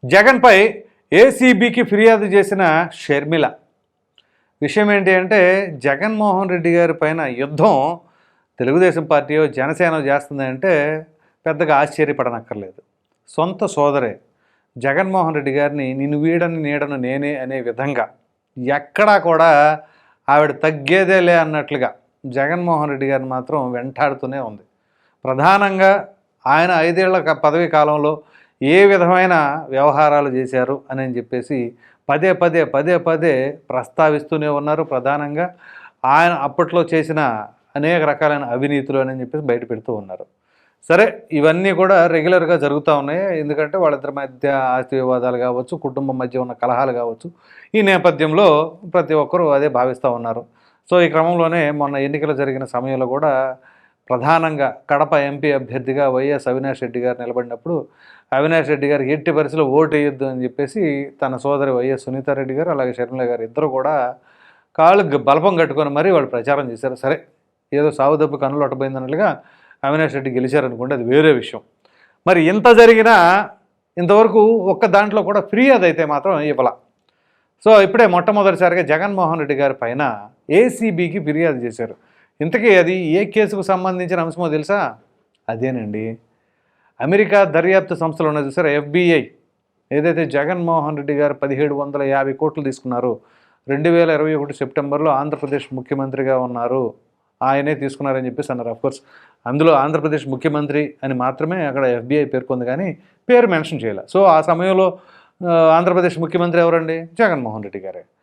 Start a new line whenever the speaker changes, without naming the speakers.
జగన్పై ఏసీబీకి ఫిర్యాదు చేసిన షర్మిల. విషయం ఏంటి అంటే, జగన్మోహన్ రెడ్డి గారి పైన యుద్ధం తెలుగుదేశం పార్టీయో జనసేన చేస్తుందంటే పెద్దగా ఆశ్చర్యపడనక్కర్లేదు. సొంత సోదరే జగన్మోహన్ రెడ్డి గారిని నిన్ను వీడని నీడను నేనే అనే విధంగా ఎక్కడా కూడా ఆవిడ తగ్గేదేలే అన్నట్లుగా జగన్మోహన్ రెడ్డి గారిని మాత్రం వెంటాడుతూనే ఉంది. ప్రధానంగా ఆయన 5 ఏళ్ల పదవీ కాలంలో ఏ విధమైన వ్యవహారాలు చేశారు అని చెప్పేసి పదే పదే పదే పదే ప్రస్తావిస్తూనే ఉన్నారు. ప్రధానంగా ఆయన అప్పట్లో చేసిన అనేక రకాలైన అవినీతులు అని చెప్పేసి బయట పెడుతూ ఉన్నారు. సరే, ఇవన్నీ కూడా రెగ్యులర్గా జరుగుతూ ఉన్నాయి. ఎందుకంటే వాళ్ళిద్దరి మధ్య ఆస్తి వివాదాలు కావచ్చు, కుటుంబం మధ్య ఉన్న కలహాలు కావచ్చు, ఈ నేపథ్యంలో ప్రతి ఒక్కరూ అదే భావిస్తూ ఉన్నారు. సో ఈ క్రమంలోనే మొన్న ఎన్నికలు జరిగిన సమయంలో కూడా ప్రధానంగా కడప ఎంపీ అభ్యర్థిగా వైఎస్ అవినాష్ రెడ్డి గారు నిలబడినప్పుడు అవినాష్ రెడ్డి గారికి ఎట్టి పరిస్థితుల్లో ఓటు వేయొద్దు అని చెప్పేసి తన సోదరి వైఎస్ సునీతారెడ్డి గారు అలాగే షర్మిల గారు ఇద్దరు కూడా కాళ్ళు బలపం కట్టుకొని మరీ వాళ్ళు ప్రచారం చేశారు. సరే, ఏదో సావు దెబ్బ కన్నులు అట్టబోయిందన్నట్లుగా అవినాష్ రెడ్డి గెలిచారనుకోండి, అది వేరే విషయం. మరి ఇంత జరిగినా ఇంతవరకు ఒక్క దాంట్లో కూడా ఫిర్యాదు అయితే మాత్రం ఇవ్వాల. సో ఇప్పుడే మొట్టమొదటిసారిగా జగన్మోహన్ రెడ్డి గారి పైన ఏసీబీకి ఫిర్యాదు చేశారు. ఇంతకీ అది ఏ కేసుకు సంబంధించిన అంశమో తెలుసా? అదేనండి, అమెరికా దర్యాప్తు సంస్థలు ఉన్నాయి చూసారా, FBI, ఏదైతే జగన్మోహన్ రెడ్డి గారు 1750 కోట్లు తీసుకున్నారు, 2021 సెప్టెంబర్లో ఆంధ్రప్రదేశ్ ముఖ్యమంత్రిగా ఉన్నారు, ఆయనే తీసుకున్నారని చెప్పేసి అన్నారు. అఫ్కోర్స్ అందులో ఆంధ్రప్రదేశ్ ముఖ్యమంత్రి అని మాత్రమే అక్కడ FBI పేర్కొంది, కానీ పేరు మెన్షన్ చేయాలి. సో ఆ సమయంలో ఆంధ్రప్రదేశ్ ముఖ్యమంత్రి ఎవరండి? జగన్మోహన్ రెడ్డి గారే.